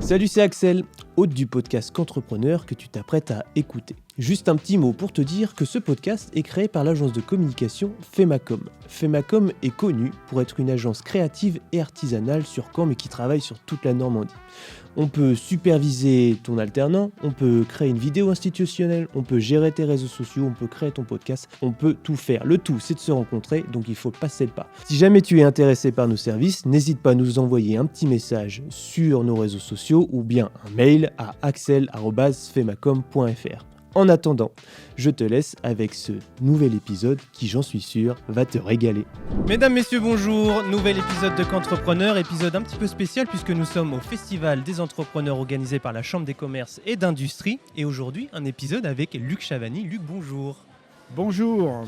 Salut, c'est Axel, hôte du podcast Qu'entrepreneur que tu t'apprêtes à écouter. Juste un petit mot pour te dire que ce podcast est créé par l'agence de communication Femacom. Femacom est connue pour être une agence créative et artisanale sur Caen mais qui travaille sur toute la Normandie. On peut superviser ton alternant, on peut créer une vidéo institutionnelle, on peut gérer tes réseaux sociaux, on peut créer ton podcast, on peut tout faire. Le tout, c'est de se rencontrer, donc il faut passer le pas. Si jamais tu es intéressé par nos services, n'hésite pas à nous envoyer un petit message sur nos réseaux sociaux ou bien un mail à axel@femacom.fr. En attendant, je te laisse avec ce nouvel épisode qui, j'en suis sûr, va te régaler. Mesdames, messieurs, bonjour. Nouvel épisode de Qu'entrepreneur, épisode un petit peu spécial puisque nous sommes au Festival des entrepreneurs organisé par la Chambre des commerces et d'industrie. Et aujourd'hui, un épisode avec Luc Chavani. Luc, bonjour. Bonjour.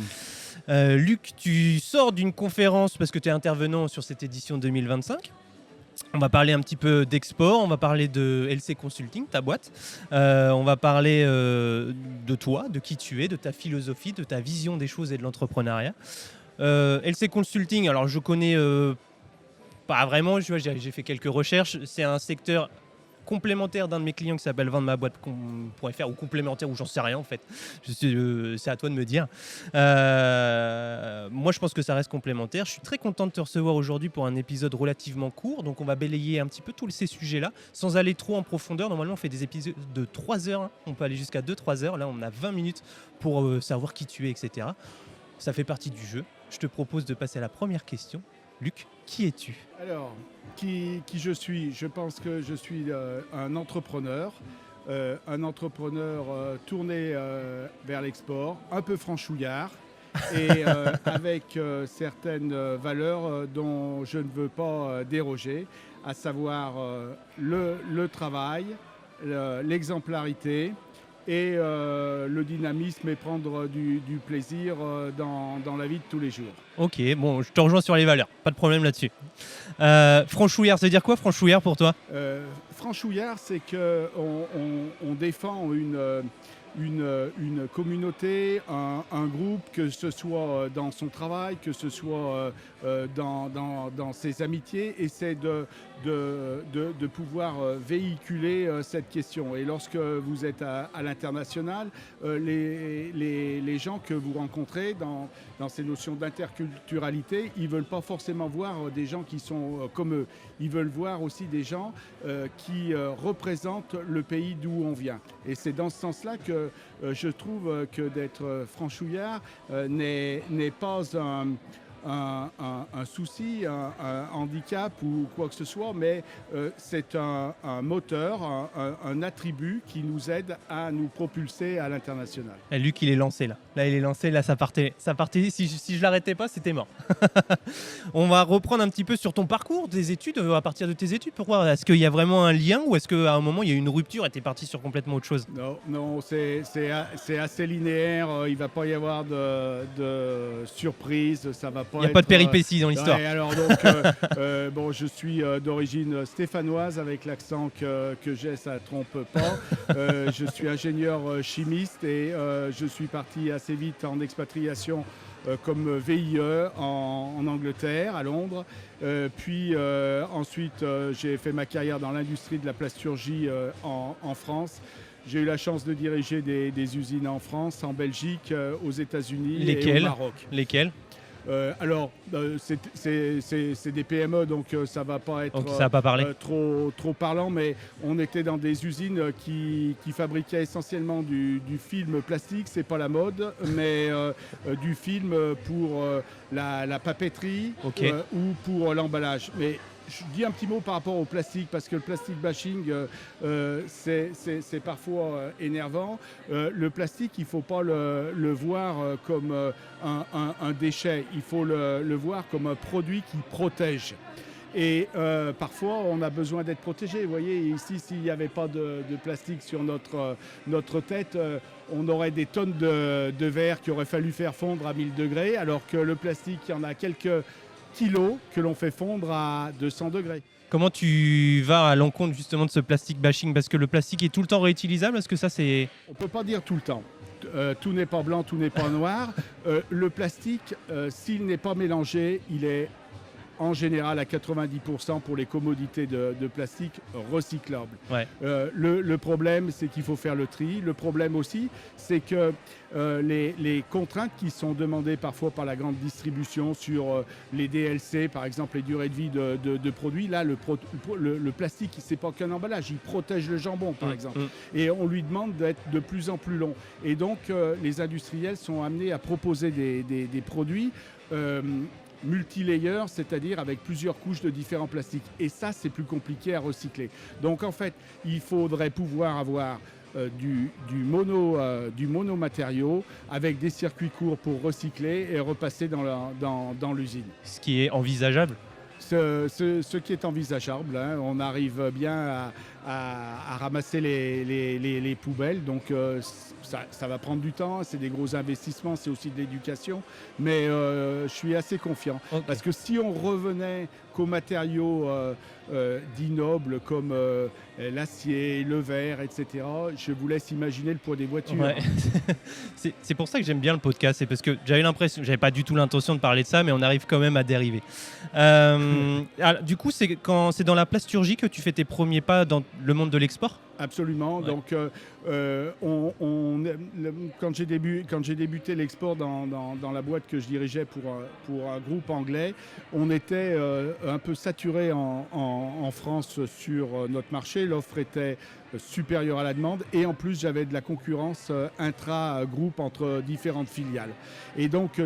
Luc, tu sors d'une conférence parce que tu es intervenant sur cette édition 2025. On va parler un petit peu d'export, on va parler de LC Consulting, ta boîte. On va parler de toi, de qui tu es, de ta philosophie, de ta vision des choses et de l'entrepreneuriat. LC Consulting, alors je connais pas vraiment, j'ai fait quelques recherches. C'est un secteur complémentaire d'un de mes clients qui s'appelle vendemaboîte.fr ou complémentaire ou j'en sais rien en fait. C'est à toi de me dire. Moi je pense que ça reste complémentaire. Je suis très content de te recevoir aujourd'hui pour un épisode relativement court. Donc on va balayer un petit peu tous ces sujets-là sans aller trop en profondeur. Normalement on fait des épisodes de 3 heures. On peut aller jusqu'à 2-3 heures. Là on a 20 minutes pour savoir qui tu es, etc. Ça fait partie du jeu. Je te propose de passer à la première question. Luc, qui es-tu ? Alors, qui je suis ? Je pense que je suis un entrepreneur tourné vers l'export, un peu franchouillard et avec certaines valeurs dont je ne veux pas déroger, à savoir le travail, l'exemplarité et le dynamisme et prendre du plaisir dans la vie de tous les jours. Ok, bon, je te rejoins sur les valeurs, pas de problème là-dessus. Franchouillard, ça veut dire quoi franchouillard pour toi ? Franchouillard, c'est qu'on défend une communauté, un groupe, que ce soit dans son travail, que ce soit dans ses amitiés, et c'est de pouvoir véhiculer cette question. Et lorsque vous êtes à l'international, les gens que vous rencontrez dans ces notions d'interculturalité, ils ne veulent pas forcément voir des gens qui sont comme eux. Ils veulent voir aussi des gens qui représentent le pays d'où on vient. Et c'est dans ce sens-là que je trouve que d'être franchouillard n'est pas un souci, un handicap ou quoi que ce soit, mais c'est un moteur, un attribut qui nous aide à nous propulser à l'international. Et Luc, il est lancé là. Là, il est lancé, là, ça partait. Si je l'arrêtais pas, c'était mort. On va reprendre un petit peu sur ton parcours, des études, à partir de tes études. Pourquoi ? Est-ce qu'il y a vraiment un lien ou est-ce qu'à un moment, il y a eu une rupture et tu es parti sur complètement autre chose ? Non, c'est assez linéaire. Il ne va pas y avoir de surprise. Ça va pas. Il n'y a pas de péripéties dans l'histoire. Ouais, alors donc, je suis d'origine stéphanoise avec l'accent que j'ai, ça ne trompe pas. Je suis ingénieur chimiste et je suis parti assez vite en expatriation comme VIE en Angleterre, à Londres. Puis ensuite, j'ai fait ma carrière dans l'industrie de la plasturgie en France. J'ai eu la chance de diriger des usines en France, en Belgique, aux États-Unis et au Maroc. Lesquelles ? C'est des PME, donc ça va pas être trop parlant, mais on était dans des usines qui fabriquaient essentiellement du film plastique, c'est pas la mode, mais du film pour la papeterie ou pour l'emballage. Mais je dis un petit mot par rapport au plastique, parce que le plastic bashing, c'est parfois énervant. Le plastique, il ne faut pas le voir comme un déchet, il faut le voir comme un produit qui protège. Et parfois, on a besoin d'être protégé. Vous voyez, ici, s'il n'y avait pas de plastique sur notre tête, on aurait des tonnes de verre qu'il aurait fallu faire fondre à 1000 degrés, alors que le plastique, il y en a quelques kilos que l'on fait fondre à 200 degrés. Comment tu vas à l'encontre justement de ce plastic bashing ? Parce que le plastique est tout le temps réutilisable. Est-ce que ça c'est... On ne peut pas dire tout le temps. Tout n'est pas blanc, tout n'est pas noir. Le plastique, s'il n'est pas mélangé, il est en général à 90% pour les commodités de plastique recyclables. Ouais. Le problème, c'est qu'il faut faire le tri. Le problème aussi, c'est que les contraintes qui sont demandées parfois par la grande distribution sur les DLC, par exemple les durées de vie de produits, là, le plastique, c'est pas qu'un emballage, il protège le jambon, par exemple. Et on lui demande d'être de plus en plus long. Et donc, les industriels sont amenés à proposer des produits multi-layer, c'est-à-dire avec plusieurs couches de différents plastiques. Et ça, c'est plus compliqué à recycler. Donc, en fait, il faudrait pouvoir avoir du monomatériau avec des circuits courts pour recycler et repasser dans l'usine. Ce qui est envisageable. Ce qui est envisageable, hein. On arrive bien à ramasser les poubelles, donc ça va prendre du temps, c'est des gros investissements, c'est aussi de l'éducation, mais je suis assez confiant. Okay. Parce que si on revenait qu'aux matériaux dits nobles comme l'acier, le verre, etc., je vous laisse imaginer le poids des voitures. Ouais. C'est pour ça que j'aime bien le podcast, c'est parce que j'avais pas du tout l'intention de parler de ça, mais on arrive quand même à dériver. Alors, du coup, c'est quand c'est dans la plasturgie que tu fais tes premiers pas dans le monde de l'export ? Absolument. Ouais. Donc, quand j'ai débuté l'export dans la boîte que je dirigeais pour un groupe anglais, on était un peu saturé en France sur notre marché. L'offre était supérieure à la demande et en plus j'avais de la concurrence intra-groupe entre différentes filiales. Et donc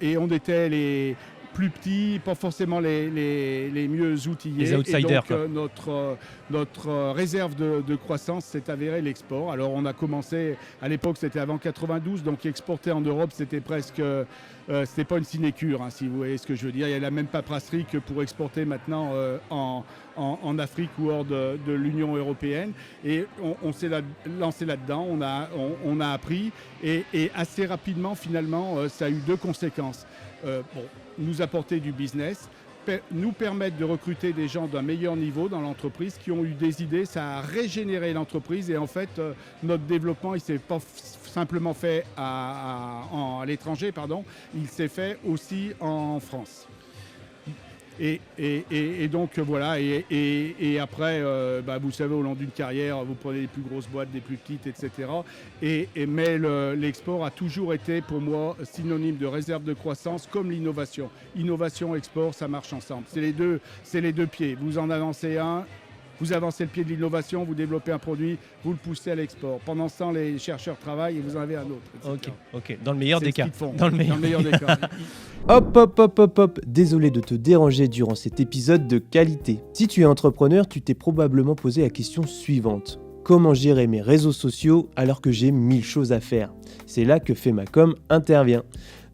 et on était les plus petits, pas forcément les mieux outillés. Les outsiders. Et donc notre réserve de croissance s'est avérée l'export. Alors on a commencé, à l'époque c'était avant 92, donc exporter en Europe c'était presque, c'était pas une sinécure, hein, si vous voyez ce que je veux dire. Il y a la même paperasserie que pour exporter maintenant en Afrique ou hors de l'Union européenne. Et on s'est lancé là-dedans, on a appris et assez rapidement finalement ça a eu deux conséquences. Nous apporter du business, nous permettre de recruter des gens d'un meilleur niveau dans l'entreprise qui ont eu des idées, ça a régénéré l'entreprise et en fait notre développement il s'est pas simplement fait à l'étranger, il s'est fait aussi en France. Et donc voilà, et après, vous savez, au long d'une carrière, vous prenez les plus grosses boîtes, des plus petites, etc. Mais l'export a toujours été pour moi synonyme de réserve de croissance comme l'innovation. Innovation, export, ça marche ensemble. C'est les deux pieds. Vous en avancez un. Vous avancez le pied de l'innovation, vous développez un produit, vous le poussez à l'export. Pendant ce temps, les chercheurs travaillent et vous en avez un autre, etc. Ok. Dans le meilleur des cas. Dans le meilleur des cas. Hop. Désolé de te déranger durant cet épisode de qualité. Si tu es entrepreneur, tu t'es probablement posé la question suivante. Comment gérer mes réseaux sociaux alors que j'ai 1000 choses à faire ? C'est là que Femacom intervient.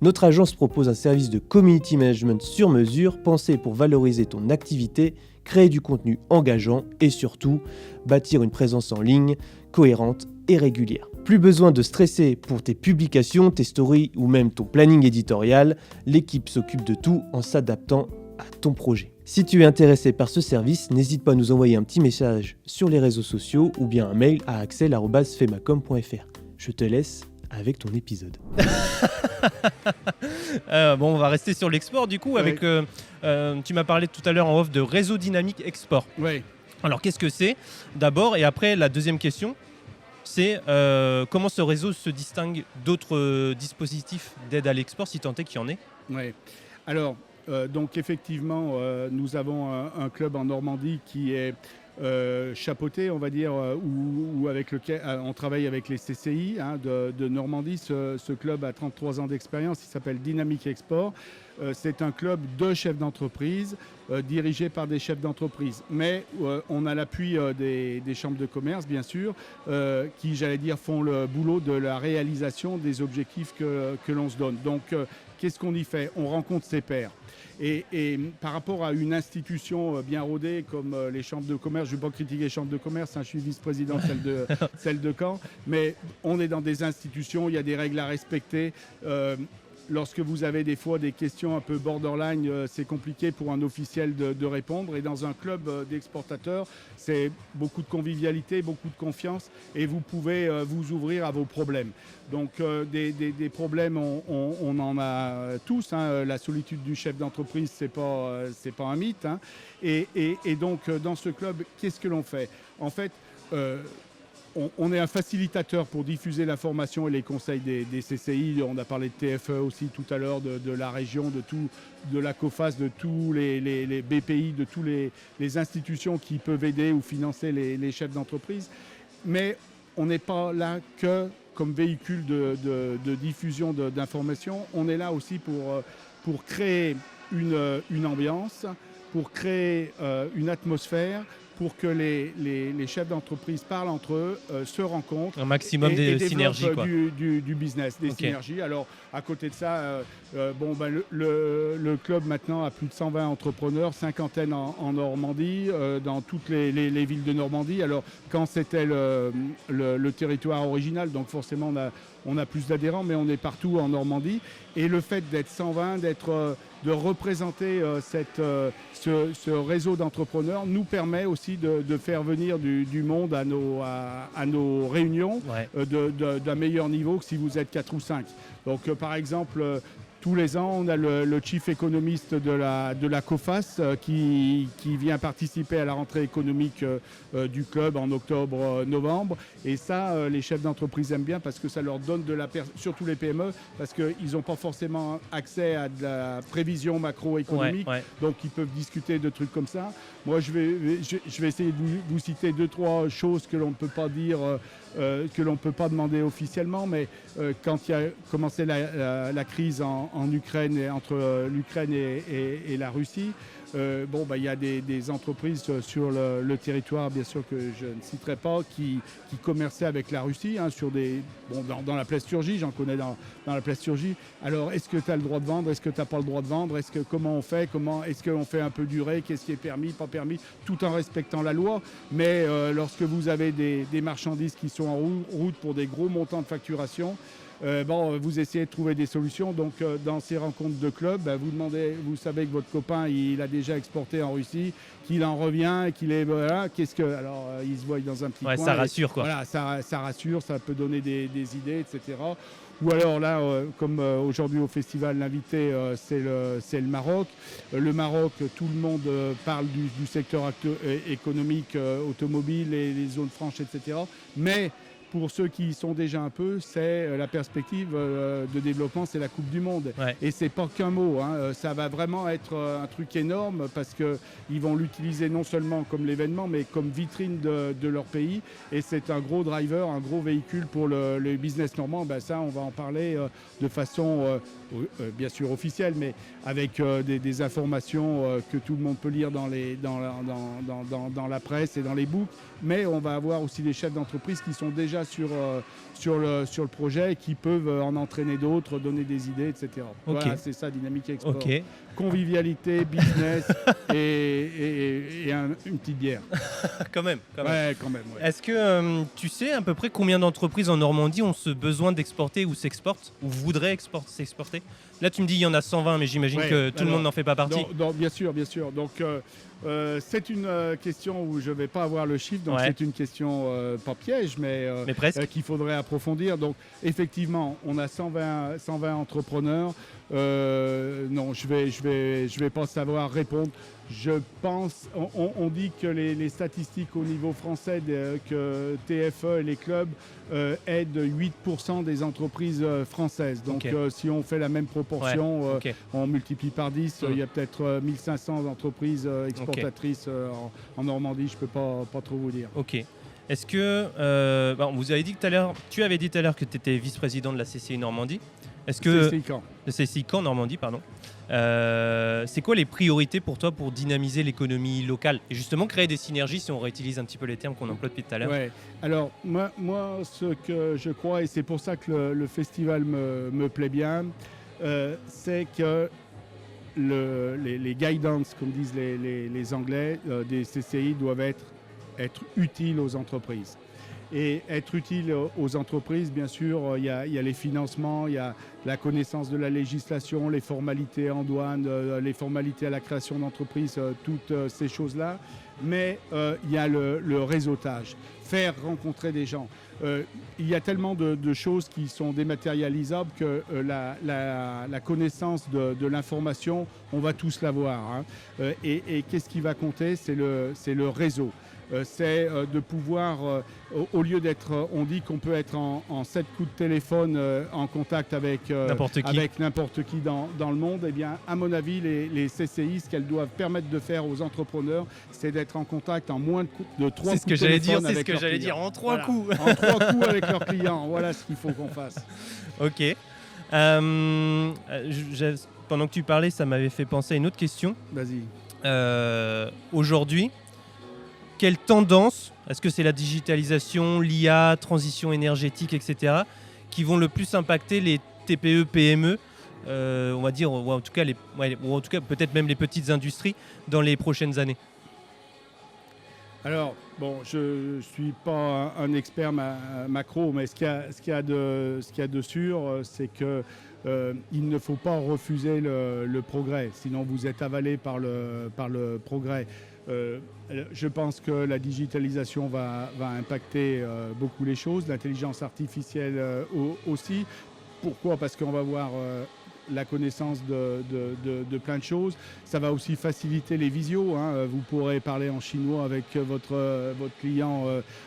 Notre agence propose un service de community management sur mesure pensé pour valoriser ton activité, créer du contenu engageant et surtout bâtir une présence en ligne cohérente et régulière. Plus besoin de stresser pour tes publications, tes stories ou même ton planning éditorial, l'équipe s'occupe de tout en s'adaptant à ton projet. Si tu es intéressé par ce service, n'hésite pas à nous envoyer un petit message sur les réseaux sociaux ou bien un mail à axel@femacom.fr. Je te laisse avec ton épisode. On va rester sur l'export du coup. Avec, tu m'as parlé tout à l'heure en off de réseau dynamique export. Oui. Alors qu'est-ce que c'est d'abord, et après la deuxième question, c'est comment ce réseau se distingue d'autres dispositifs d'aide à l'export, si tant est qu'il y en ait. Oui. Alors, donc effectivement, nous avons un club en Normandie qui est chapeauté, on va dire, ou avec lequel on travaille avec les CCI de Normandie. Ce club a 33 ans d'expérience, il s'appelle Dynamique Export. C'est un club de chefs d'entreprise, dirigé par des chefs d'entreprise. Mais on a l'appui des chambres de commerce, bien sûr, qui, j'allais dire, font le boulot de la réalisation des objectifs que l'on se donne. Donc, qu'est-ce qu'on y fait ? On rencontre ses pairs. Et par rapport à une institution bien rodée comme les chambres de commerce, je ne vais pas critiquer les chambres de commerce, je suis vice-président de celle de Caen, mais on est dans des institutions, il y a des règles à respecter. lorsque vous avez des fois des questions un peu borderline, c'est compliqué pour un officiel de répondre. Et dans un club d'exportateurs, c'est beaucoup de convivialité, beaucoup de confiance et vous pouvez vous ouvrir à vos problèmes. Donc des problèmes, on en a tous. Hein. La solitude du chef d'entreprise, c'est pas un mythe. Hein. Et donc dans ce club, qu'est-ce que l'on fait ? En fait, on est un facilitateur pour diffuser l'information et les conseils des CCI. On a parlé de TFE aussi tout à l'heure, de la région, de la COFAS, de tous les BPI, de tous les institutions qui peuvent aider ou financer les chefs d'entreprise. Mais on n'est pas là que comme véhicule de diffusion d'informations. On est là aussi pour créer une ambiance, pour créer une atmosphère, pour que les chefs d'entreprise parlent entre eux, se rencontrent. Un maximum de synergies. Du business, des synergies. Alors, à côté de ça, le club maintenant a plus de 120 entrepreneurs, cinquantaine en Normandie, dans toutes les villes de Normandie. Alors, quand c'était le territoire original, donc forcément on a plus d'adhérents, mais on est partout en Normandie. Et le fait d'être 120, de représenter ce réseau d'entrepreneurs nous permet aussi de faire venir du monde à nos réunions d'un meilleur niveau que si vous êtes 4 ou 5. Donc par exemple, tous les ans, on a le chief économiste de la COFAS qui vient participer à la rentrée économique du club en octobre-novembre. Et ça, les chefs d'entreprise aiment bien parce que ça leur donne surtout les PME, parce qu'ils n'ont pas forcément accès à de la prévision macroéconomique. Donc, ils peuvent discuter de trucs comme ça. Moi, je vais essayer de vous citer 2-3 choses que l'on ne peut pas dire, que l'on ne peut pas demander officiellement. Mais quand il y a commencé la crise en Ukraine, entre l'Ukraine et la Russie, il y a des entreprises sur le territoire, bien sûr que je ne citerai pas, qui commerçaient avec la Russie, hein, dans la plasturgie, j'en connais dans la plasturgie. Alors, est-ce que tu as le droit de vendre ? Est-ce que tu n'as pas le droit de vendre ? Comment on fait ? Est-ce qu'on fait un peu durer ? Qu'est-ce qui est permis, pas permis ? Tout en respectant la loi. Mais lorsque vous avez des marchandises qui sont en route pour des gros montants de facturation, vous essayez de trouver des solutions. Donc, dans ces rencontres de club, vous savez que votre copain, il a déjà exporté en Russie, qu'il en revient et qu'il est alors, il se voit dans un petit coin. Ça rassure, quoi. Voilà, ça rassure, ça peut donner des idées, etc. Ou alors là, comme aujourd'hui au festival, l'invité, c'est le Maroc. Le Maroc, tout le monde parle du secteur économique, automobile, et les zones franches, etc. Mais pour ceux qui y sont déjà un peu, c'est la perspective de développement, c'est la Coupe du Monde. Et c'est pas qu'un mot, hein. Ça va vraiment être un truc énorme parce qu'ils vont l'utiliser non seulement comme l'événement, mais comme vitrine de leur pays. Et c'est un gros driver, un gros véhicule pour le business normand. Ça, on va en parler de façon bien sûr officielle, mais avec des informations que tout le monde peut lire dans la presse et dans les books. Mais on va avoir aussi des chefs d'entreprise qui sont déjà sur le projet et qui peuvent en entraîner d'autres, donner des idées, etc. Voilà, c'est ça, Dynamique Export. Convivialité, business et une petite bière. Quand même. Ouais, quand même. Ouais. Est-ce que tu sais à peu près combien d'entreprises en Normandie ont ce besoin d'exporter ou s'exportent ou voudraient s'exporter ? Là, tu me dis il y en a 120, mais j'imagine que tout le monde n'en fait pas partie. Non, bien sûr. Donc, c'est une question où je ne vais pas avoir le chiffre, donc c'est une question pas piège, mais presque. Qu'il faudrait approfondir. Donc, effectivement, on a 120 entrepreneurs. Non, je vais pas savoir répondre. Je pense, on dit que les statistiques au niveau français, que TFE et les clubs aident 8% des entreprises françaises. Donc si on fait la même proportion, on multiplie par 10, il y a peut-être 1500 entreprises exportatrices en Normandie, je ne peux pas trop vous dire. Ok. Est-ce que, vous avez dit tu avais dit tout à l'heure que tu étais vice-président de la CCI Normandie. Est-ce que le CCI Caen Normandie, pardon. C'est quoi les priorités pour toi pour dynamiser l'économie locale et justement créer des synergies, si on réutilise un petit peu les termes qu'on emploie depuis tout à l'heure? Alors moi, ce que je crois, et c'est pour ça que le festival me plaît bien, c'est que les guidance, comme disent les Anglais, des CCI doivent être utiles aux entreprises. Et être utile aux entreprises, bien sûr, il y a les financements, il y a la connaissance de la législation, les formalités en douane, les formalités à la création d'entreprises, toutes ces choses-là. Mais il y a le réseautage, faire rencontrer des gens. Il y a tellement de choses qui sont dématérialisables que la connaissance de l'information, on va tous l'avoir. Hein. Et qu'est-ce qui va compter? C'est le réseau. C'est de pouvoir, au lieu d'être, on dit qu'on peut être en 7 coups de téléphone en contact avec n'importe qui dans le monde, eh bien, à mon avis, les CCI, ce qu'elles doivent permettre de faire aux entrepreneurs, c'est d'être en contact en moins de 3 coups de téléphone. C'est ce que j'allais dire, en 3 coups. En 3 coups avec leurs clients, voilà ce qu'il faut qu'on fasse. Ok. Pendant que tu parlais, ça m'avait fait penser à une autre question. Vas-y. Aujourd'hui, quelle tendance, est-ce que c'est la digitalisation, l'IA, transition énergétique, etc., qui vont le plus impacter les TPE, PME, on va dire, ou en tout cas peut-être même les petites industries dans les prochaines années? Alors, bon, je ne suis pas un expert macro, mais ce qu'il y a de sûr, c'est que il ne faut pas refuser le progrès, sinon vous êtes avalé par le progrès. Je pense que la digitalisation va impacter beaucoup les choses, l'intelligence artificielle aussi. Pourquoi? Parce qu'on va voir la connaissance de plein de choses. Ça va aussi faciliter les visios. Hein. Vous pourrez parler en chinois avec votre client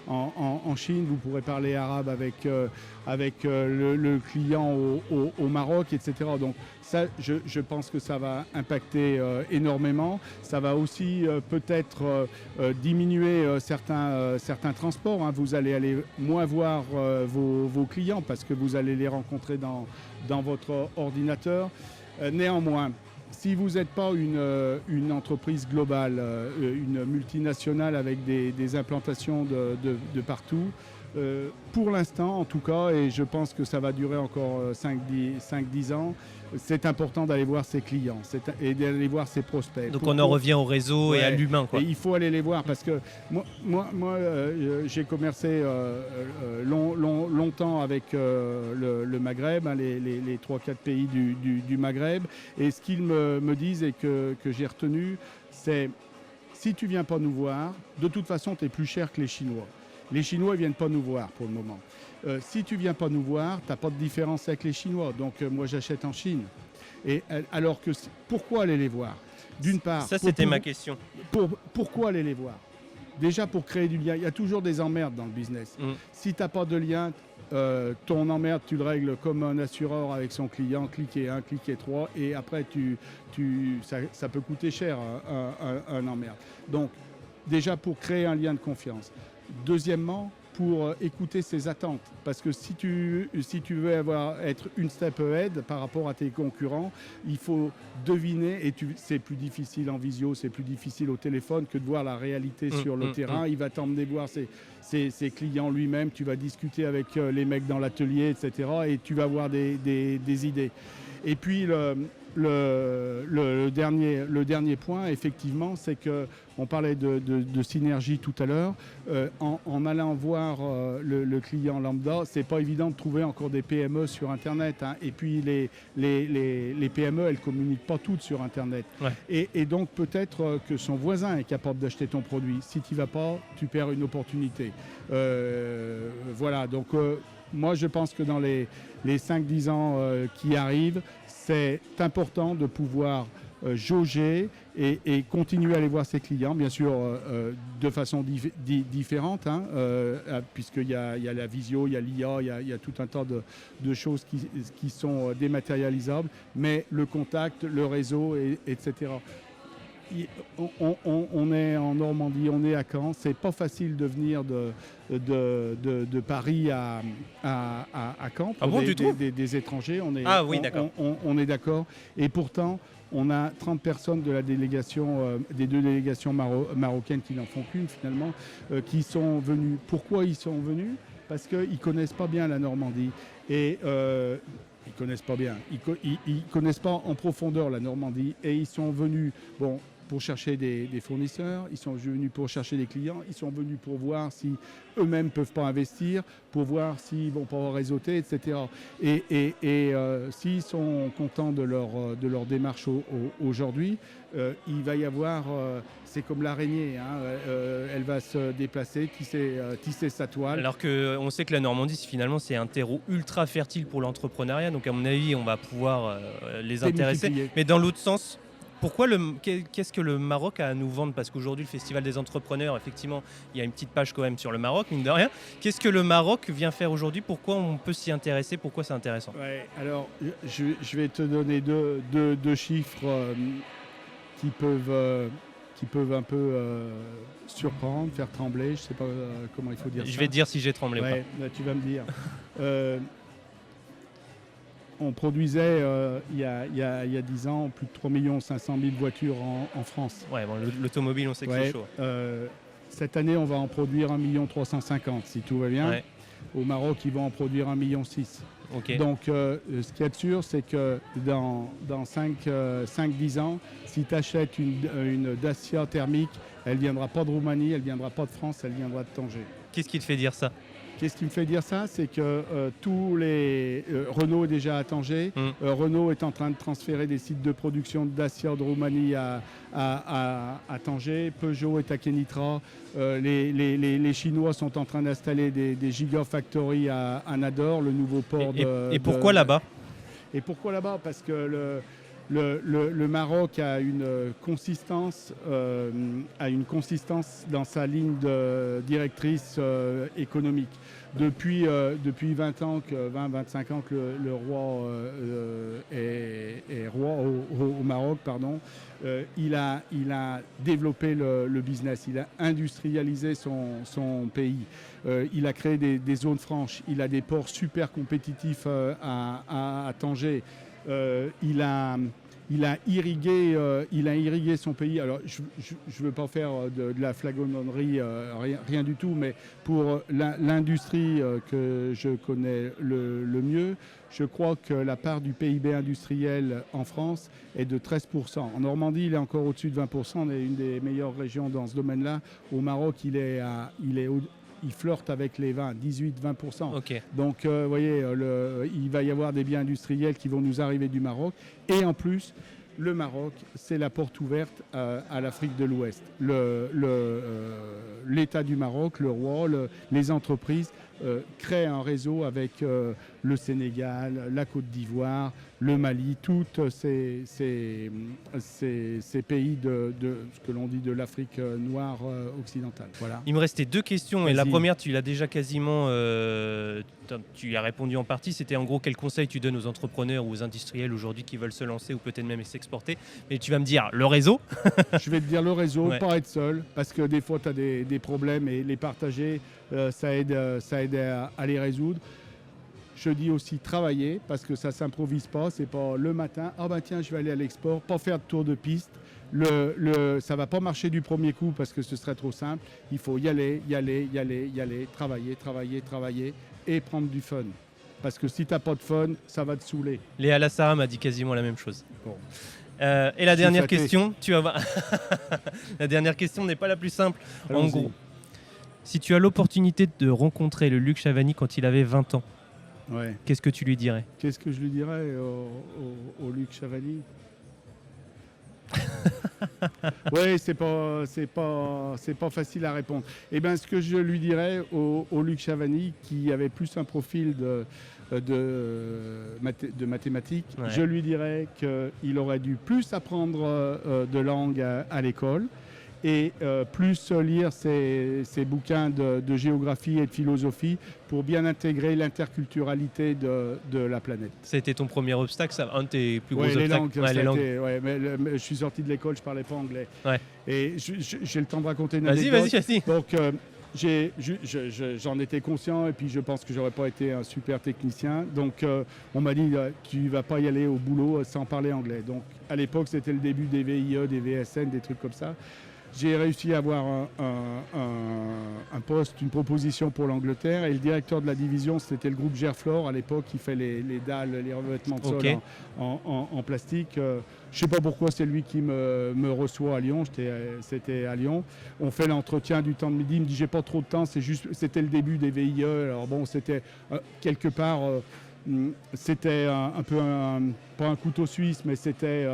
en Chine. Vous pourrez parler arabe avec le client au Maroc, etc. Donc ça, je pense que ça va impacter énormément. Ça va aussi peut-être diminuer certains transports. Hein. Vous allez aller moins voir vos clients parce que vous allez les rencontrer dans votre ordinateur. Néanmoins, si vous n'êtes pas une entreprise globale, une multinationale avec des implantations de partout, pour l'instant en tout cas, et je pense que ça va durer encore 5-10 ans, c'est important d'aller voir ses clients et d'aller voir ses prospects. Donc on en revient au réseau et à l'humain, quoi. Et il faut aller les voir parce que moi j'ai commercé longtemps avec le Maghreb, hein, les 3-4 pays du Maghreb. Et ce qu'ils me disent et que j'ai retenu, c'est si tu ne viens pas nous voir, de toute façon tu es plus cher que les Chinois. Les Chinois ne viennent pas nous voir pour le moment. Si tu ne viens pas nous voir, tu n'as pas de différence avec les Chinois. Donc moi j'achète en Chine. Et alors que pourquoi aller les voir? D'une part. Ça c'était ma question. Pourquoi aller les voir? Déjà pour créer du lien. Il y a toujours des emmerdes dans le business. Si tu n'as pas de lien, ton emmerde tu le règles comme un assureur avec son client. Cliquez 1, cliquez 3 et après ça peut coûter cher un emmerde. Donc déjà pour créer un lien de confiance. Deuxièmement, pour écouter ses attentes. Parce que si tu veux être une step ahead par rapport à tes concurrents, il faut deviner, et c'est plus difficile en visio, c'est plus difficile au téléphone que de voir la réalité sur le terrain. Il va t'emmener voir ses clients lui-même, tu vas discuter avec les mecs dans l'atelier, etc. Et tu vas avoir des idées. Et puis le dernier point, effectivement, c'est qu'on parlait de synergie tout à l'heure. En allant voir le client lambda, c'est pas évident de trouver encore des PME sur Internet. Hein. Et puis les PME, elles communiquent pas toutes sur Internet. Ouais. Et donc peut-être que son voisin est capable d'acheter ton produit. Si tu n'y vas pas, tu perds une opportunité. Voilà, donc moi je pense que dans les 5-10 ans qui arrivent, c'est important de pouvoir jauger et continuer à aller voir ses clients, bien sûr de façon différente, hein, puisqu'il y a la visio, il y a l'IA, il y a tout un tas de choses qui sont dématérialisables, mais le contact, le réseau, etc. On est en Normandie, on est à Caen. C'est pas facile de venir de Paris à Caen pour des étrangers. Oui, d'accord. On est d'accord. Et pourtant, on a 30 personnes de la délégation, des 2 délégations marocaines qui n'en font qu'une finalement, qui sont venus. Pourquoi ils sont venus? Parce qu'ils connaissent pas bien la Normandie. Et ils connaissent pas bien. Ils connaissent pas en profondeur la Normandie et ils sont venus. Bon, pour chercher des fournisseurs, ils sont venus pour chercher des clients, ils sont venus pour voir si eux-mêmes ne peuvent pas investir, pour voir s'ils vont pas réseauter, etc. Et s'ils sont contents de leur démarche aujourd'hui, il va y avoir, c'est comme l'araignée, hein, elle va se déplacer, tisser sa toile. Alors qu'on sait que la Normandie, finalement, c'est un terreau ultra fertile pour l'entrepreneuriat, donc à mon avis, on va pouvoir les intéresser. Mais dans l'autre sens, qu'est-ce que le Maroc a à nous vendre? Parce qu'aujourd'hui, le Festival des entrepreneurs, effectivement, il y a une petite page quand même sur le Maroc, mine de rien. Qu'est-ce que le Maroc vient faire aujourd'hui? Pourquoi on peut s'y intéresser? Pourquoi c'est intéressant? Ouais, alors, je vais te donner deux chiffres qui peuvent un peu surprendre, faire trembler. Je ne sais pas comment il faut dire ça. Je vais te dire si j'ai tremblé ou pas. Là, tu vas me dire. On produisait il y a 10 ans plus de 3 500 000 voitures en France. Ouais, bon, l'automobile, on sait que c'est chaud. Cette année, on va en produire 1 350 000 si tout va bien. Ouais. Au Maroc, ils vont en produire 1,6 million. Okay. Donc, ce qui est sûr, c'est que dans 5-10 ans, si tu achètes une Dacia thermique, elle ne viendra pas de Roumanie, elle ne viendra pas de France, elle viendra de Tanger. Qu'est-ce qui te fait dire ça? Qu'est-ce qui me fait dire ça? C'est que tous les... Renault est déjà à Tanger. Renault est en train de transférer des sites de production de Dacia de Roumanie à Tanger. Peugeot est à Kenitra. Les Chinois sont en train d'installer des gigafactories à Nador, le nouveau port et pourquoi là-bas? Et pourquoi là-bas? Parce que le Maroc a une consistance dans sa ligne directrice économique. Depuis 20-25 ans que le roi est roi au Maroc, pardon, il a développé le business, il a industrialisé son pays, il a créé des zones franches, il a des ports super compétitifs à Tanger. Il a irrigué son pays. Alors, je ne veux pas faire de la flagornerie, rien du tout, mais pour l'industrie que je connais le mieux, je crois que la part du PIB industriel en France est de 13%. En Normandie, il est encore au-dessus de 20%. On est une des meilleures régions dans ce domaine-là. Au Maroc, il flirte avec les 18-20%. Okay. Donc, vous voyez, il va y avoir des biens industriels qui vont nous arriver du Maroc. Et en plus, le Maroc, c'est la porte ouverte à l'Afrique de l'Ouest. L'État du Maroc, le roi, les entreprises créent un réseau avec le Sénégal, la Côte d'Ivoire, le Mali, tous ces pays de ce que l'on dit de l'Afrique noire occidentale. Voilà. Il me restait 2 questions. Vas-y. Et la première, tu l'as déjà quasiment... tu y as répondu en partie. C'était en gros quel conseil tu donnes aux entrepreneurs ou aux industriels aujourd'hui qui veulent se lancer ou peut-être même s'exporter. Mais tu vas me dire le réseau. Je vais te dire le réseau, pas être seul. Parce que des fois, tu as des problèmes et les partager, ça aide à les résoudre. Je dis aussi travailler parce que ça ne s'improvise pas. C'est pas le matin, tiens, je vais aller à l'export, pas faire de tour de piste. Ça ne va pas marcher du premier coup parce que ce serait trop simple. Il faut y aller, travailler et prendre du fun. Parce que si tu n'as pas de fun, ça va te saouler. Léa Lassara m'a dit quasiment la même chose. Bon. Et la dernière question, tu vas voir. La dernière question n'est pas la plus simple. En gros, si tu as l'opportunité de rencontrer le Luc Chavagny quand il avait 20 ans, qu'est-ce que tu lui dirais? Qu'est-ce que je lui dirais au Luc Chavagny? Oui, c'est pas facile à répondre. Eh bien, ce que je lui dirais au Luc Chavagny, qui avait plus un profil de mathématiques, je lui dirais qu'il aurait dû plus apprendre de langue à l'école et plus lire ses bouquins de géographie et de philosophie pour bien intégrer l'interculturalité de la planète. C'était ton premier obstacle, ça, un de tes plus gros obstacles? Les langues. Mais je suis sorti de l'école, je ne parlais pas anglais. Ouais. Et j'ai le temps de raconter une anecdote. Vas-y. Donc, j'en étais conscient et puis je pense que j'aurais pas été un super technicien. Donc on m'a dit tu vas pas y aller au boulot sans parler anglais. Donc à l'époque c'était le début des VIE, des VSN, des trucs comme ça. j'ai réussi à avoir un poste, une proposition pour l'Angleterre. Et le directeur de la division, c'était le groupe Gerflor à l'époque, qui fait les dalles, les revêtements de sol en plastique. Je ne sais pas pourquoi c'est lui qui me reçoit à Lyon. C'était à Lyon. On fait l'entretien du temps de midi. Il me dit j'ai pas trop de temps. C'était le début des VIE. Alors bon, c'était quelque part, c'était un peu pas un couteau suisse, mais c'était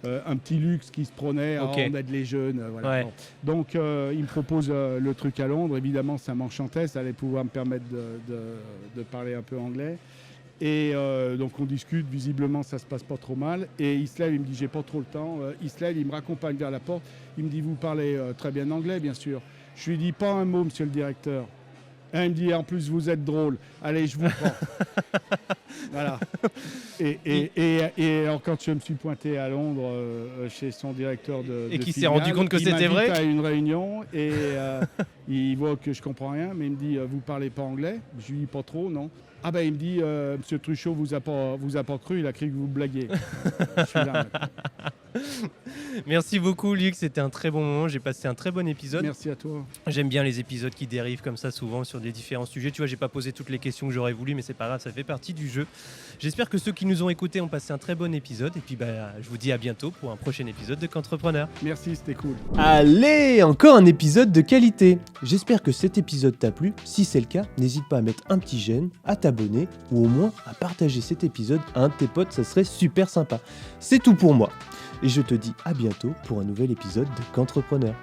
un petit luxe qui se prenait. On aide les jeunes. Voilà. Ouais. Bon. Donc il me propose le truc à Londres. Évidemment, ça m'enchantait. Ça allait pouvoir me permettre de parler un peu anglais. Et donc on discute, visiblement ça se passe pas trop mal. Et Ismaël, il me dit j'ai pas trop le temps. Ismaël, il me raccompagne vers la porte. Il me dit vous parlez très bien anglais, bien sûr. Je lui dis pas un mot, monsieur le directeur. Et il me dit en plus vous êtes drôle. Allez, je vous prends. Voilà. Et alors quand je me suis pointé à Londres chez son directeur de et qui filiale, s'est rendu compte que c'était vrai. Il m'invite à une réunion et il voit que je comprends rien, mais il me dit vous parlez pas anglais? Je lui dis pas trop, non. Ah ben il me dit monsieur Truchot vous a pas cru, il a cru que vous blaguiez. Je suis là. Merci beaucoup Luc, c'était un très bon moment, j'ai passé un très bon épisode. Merci à toi. J'aime bien les épisodes qui dérivent comme ça souvent sur des différents sujets. Tu vois, j'ai pas posé toutes les questions que j'aurais voulu, mais c'est pas grave, ça fait partie du jeu. J'espère que ceux qui nous ont écoutés ont passé un très bon épisode. Et puis je vous dis à bientôt pour un prochain épisode de Qu'entrepreneur. Merci, c'était cool. Allez, encore un épisode de qualité. J'espère que cet épisode t'a plu. Si c'est le cas, n'hésite pas à mettre un petit j'aime, à t'abonner ou au moins à partager cet épisode à un de tes potes, ça serait super sympa. C'est tout pour moi. Et je te dis à bientôt pour un nouvel épisode de Qu'entrepreneur.